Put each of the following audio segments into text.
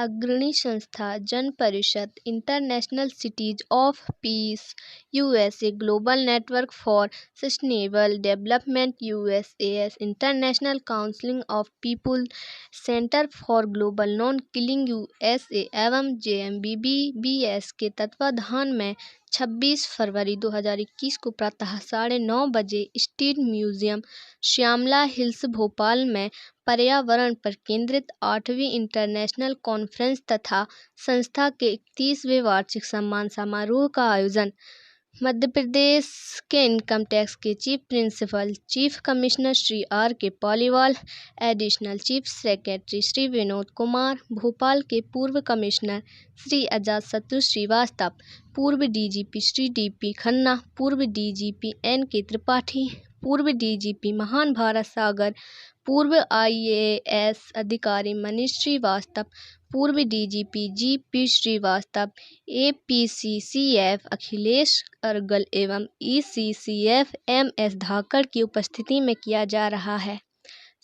अग्रणी संस्था जन परिषद international cities of peace USA global network for sustainable development USS international council of people centre for global non killing USA एवं जेएमबीबीबीएस के तत्वाधान में 26 फरवरी 2021 को प्रातः 9:30 बजे state museum Shyamla hills Bhopal में पर्यावरण पर केंद्रित 8वीं इंटरनेशनल कॉन्फ्रेंस तथा संस्था के 31वें वार्षिक सम्मान समारोह का आयोजन मध्य प्रदेश के इनकम टैक्स के chief principal chief commissioner Shri R K Paliwal, additional chief secretary Shri Vinod Kumar, Bhopal के पूर्व कमिश्नर श्री अजात शत्रु श्रीवास्तव, पूर्व डीजीपी श्री डीपी खन्ना, पूर्व डीजीपी एन.के. त्रिपाठी, पूर्व डीजीपी महान भारत सागर, पूर्व आईएएस अधिकारी मनीष श्रीवास्तव, पूर्व DGP GP Srivastava, APCCF Akhilesh Argal एवं ईसीसीएफ एमएस धाकड़ की उपस्थिति में किया जा रहा है।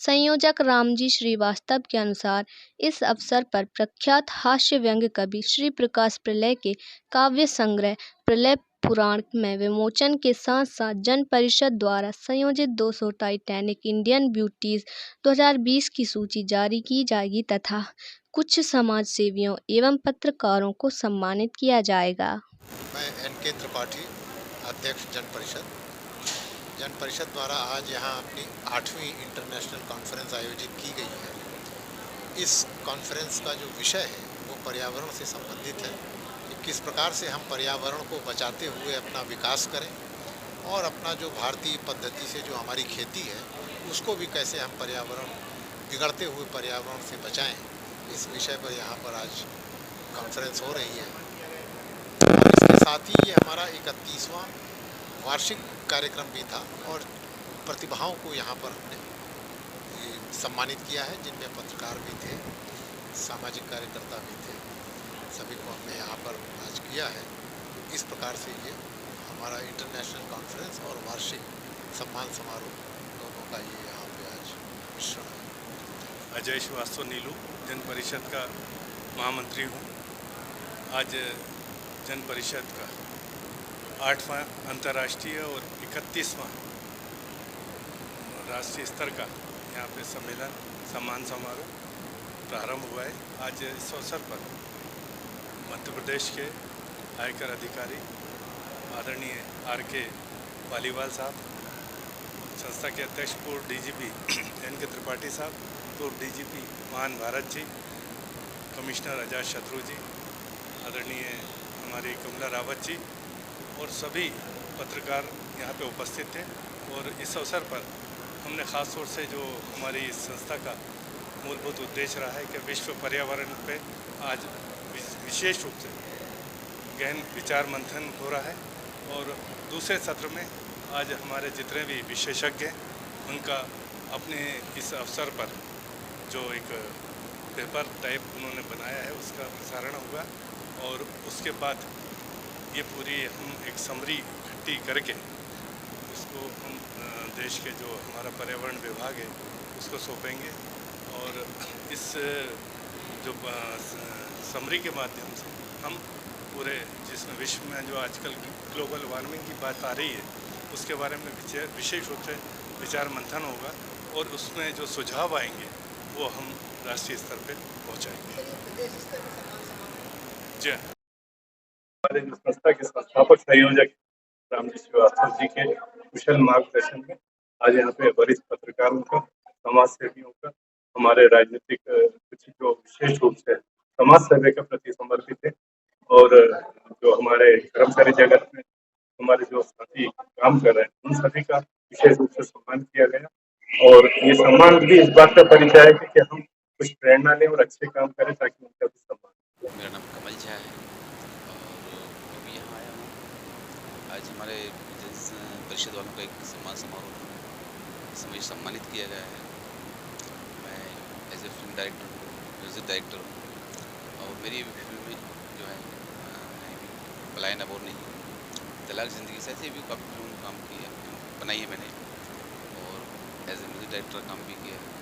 संयोजक रामजी श्रीवास्तव के अनुसार इस अवसर पर प्रख्यात हास्य व्यंग्य कवि श्री प्रकाश प्रलय के काव्य संग्रह प्रलय पुराण में विमोचन के साथ साथ जन परिषद द्वारा संयोजित 200 टाइटैनिक इंडियन ब्यूटीज 2020 की सूची जारी की जाएगी तथा कुछ समाज सेवियों एवं पत्रकारों को सम्मानित किया जाएगा। मैं एन.के. त्रिपाठी, अध्यक्ष जन परिषद द्वारा आज यहाँ अपनी 8वीं इंटरनेशनल कॉन्फ्रेंस आयोजित की गई है। इस कॉन्फ्रेंस का जो विषय है वो पर्यावरण से संबंधित है कि किस प्रकार से हम पर्यावरण को बचाते हुए अपना विकास करें और अपना जो भारतीय पद्धति से जो हमारी खेती है उसको भी कैसे हम बिगड़ते हुए पर्यावरण से बचाएं, इस विषय पर यहाँ पर आज कॉन्फ्रेंस हो रही है। इसके साथ ही ये हमारा 31वां वार्षिक कार्यक्रम भी था और प्रतिभाओं को यहाँ पर हमने सम्मानित किया है, जिनमें पत्रकार भी थे, सामाजिक कार्यकर्ता भी थे, सभी को हमने यहाँ पर आज किया है। इस प्रकार से ये हमारा इंटरनेशनल कॉन्फ्रेंस और वार्षिक सम्मान समारोह दोनों का ये यहाँ पे आज मिश्रण है। अजय श्रीवास्तव नीलू, जन परिषद का महामंत्री हूँ। आज जन परिषद का 8वां अंतर्राष्ट्रीय और 31वां राष्ट्रीय स्तर का यहाँ पे सम्मान समारोह प्रारंभ हुआ है। आज इस अवसर पर मध्य प्रदेश के आयकर अधिकारी आदरणीय आर.के. पालीवाल साहब, संस्था के अध्यक्ष पूर्व डीजीपी एन.के. त्रिपाठी साहब, पूर्व डीजीपी महान भारत जी, कमिश्नर अजात शत्रु जी, आदरणीय हमारी कमला रावत जी और सभी पत्रकार यहाँ पे उपस्थित थे। और इस अवसर पर हमने ख़ास तौर से जो हमारी इस संस्था का मूलभूत उद्देश्य रहा है कि विश्व पर्यावरण पे आज विशेष रूप से गहन विचार मंथन हो रहा है और दूसरे सत्र में आज हमारे जितने भी विशेषज्ञ हैं उनका अपने इस अवसर पर जो एक पेपर टाइप उन्होंने बनाया है उसका प्रसारण होगा और उसके बाद ये पूरी हम एक समरी इकट्ठी करके उसको हम देश के जो हमारा पर्यावरण विभाग है उसको सौंपेंगे और इस जो समरी के माध्यम से हम पूरे जिसमें विश्व में जो आजकल ग्लोबल वार्मिंग की बात आ रही है उसके बारे में विशेष रूप से विचार मंथन होगा और उसमें जो सुझाव आएंगे वो हम राष्ट्रीय स्तर पे पहुंचाएंगे। जी हमारे जो संस्था के संस्थापक संयोजक रामजी श्रीवास्तव जी के कुशल मार्गदर्शन में आज यहाँ पे वरिष्ठ पत्रकारों का, समाज सेवियों का, हमारे राजनीतिक कुछ जो विशेष रूप से समाज सेवा के प्रति समर्पित है और जो हमारे कर्मचारी जगत में हमारे जो साथी काम कर रहे हैं उन सभी का विशेष रूप से सम्मान किया गया। और ये सम्मान भी इस बात का परिचय है कि हम कुछ प्रेरणा लें और अच्छे काम करें ताकि उनका भी सम्मान। मेरा नाम कमल झा है और मैं भी यहाँ आया हूँ। आज हमारे जन परिषद वालों का एक सम्मान समारोह इसमें मुझे सम्मानित किया गया है। मैं एज ए फिल्म डायरेक्टर हूँ, म्यूज़िक डायरेक्टर हूँ और मेरी फिल्म में जो है पलायन अबोर नहीं, तलाक ज़िंदगी से ऐसे भी काफ़ी फिल्म काम की है, बनाई है मैंने और एज ए म्यूज़िक डायरेक्टर काम भी किया है।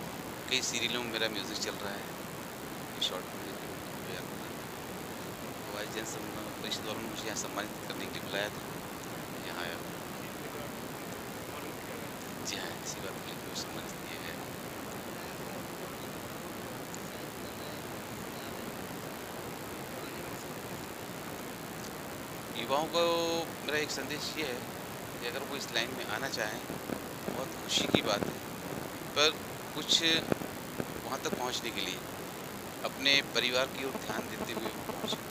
कई सीरियलों में मेरा म्यूज़िक चल रहा है, शॉर्ट म्यूज़िक परिषद वालों ने मुझे यहाँ सम्मानित करने के लिए बुलाया था, यहाँ आया। जी हाँ, इसी बात को लेकर सम्मानित किया गया। युवाओं को मेरा एक संदेश ये है कि अगर वो इस लाइन में आना चाहें, बहुत खुशी की बात है, पर कुछ वहाँ तक पहुँचने के लिए अपने परिवार की ओर ध्यान देते हुए वहाँ पहुँचे।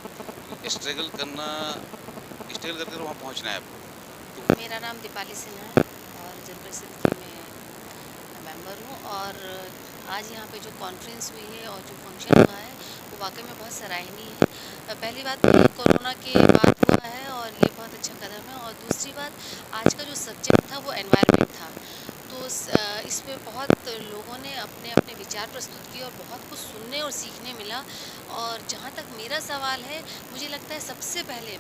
स्ट्रगल कर वहाँ पहुँचना है आपको। मेरा नाम दीपाली सिन्हा है और जन परिषद की मैं मेंबर हूँ। और आज यहाँ पे जो कॉन्फ्रेंस हुई है और जो फंक्शन हुआ है वो वाकई में बहुत सराहनीय है। पहली बात तो कोरोना के बाद हुआ है और ये बहुत अच्छा कदम है। और दूसरी बात, आज का जो सब्जेक्ट था वो एनवायरनमेंट था, तो इस पे बहुत लोगों ने अपने अपने विचार प्रस्तुत किए और बहुत कुछ सुनने और सीखने मिला। और जहाँ तक मेरा सवाल है, मुझे लगता है सबसे पहले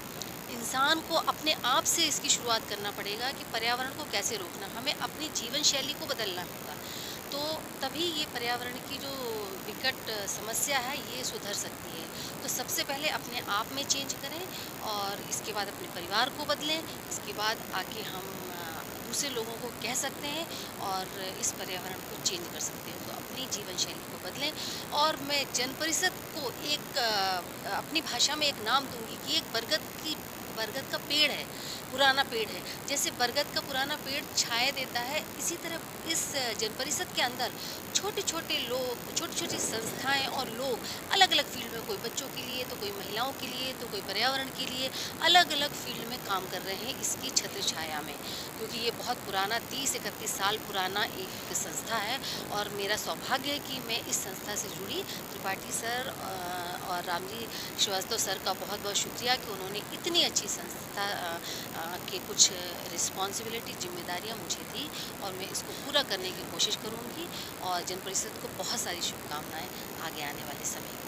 इंसान को अपने आप से इसकी शुरुआत करना पड़ेगा कि पर्यावरण को कैसे रोकना। हमें अपनी जीवन शैली को बदलना होगा, तो तभी ये पर्यावरण की जो विकट समस्या है ये सुधर सकती है। तो सबसे पहले अपने आप में चेंज करें और इसके बाद अपने परिवार को बदलें। इसके बाद आके हम दूसरे लोगों को कह सकते हैं और इस पर्यावरण को चेंज कर सकते हैं। तो अपनी जीवन शैली को बदलें। और मैं जन परिषद को एक अपनी भाषा में एक नाम दूंगी कि एक बरगद का पेड़ है, पुराना पेड़ है। जैसे बरगद का पुराना पेड़ छाया देता है, इसी तरह इस जन परिषद के अंदर छोटे छोटे लोग, छोटी छोटी संस्थाएं और लोग अलग अलग फील्ड में, कोई बच्चों के लिए तो कोई महिलाओं के लिए तो कोई पर्यावरण के लिए, अलग अलग फील्ड में काम कर रहे हैं इसकी छत्र छाया में। क्योंकि ये बहुत पुराना 30-31 साल पुराना एक संस्था है और मेरा सौभाग्य है कि मैं इस संस्था से जुड़ी। त्रिपाठी सर और रामजी श्रीवास्तव सर का बहुत बहुत शुक्रिया कि उन्होंने इतनी अच्छी संस्था के कुछ रिस्पॉन्सिबिलिटी, जिम्मेदारियां मुझे दी और मैं इसको पूरा करने की कोशिश करूंगी। और जन परिषद को बहुत सारी शुभकामनाएं आगे आने वाले समय में।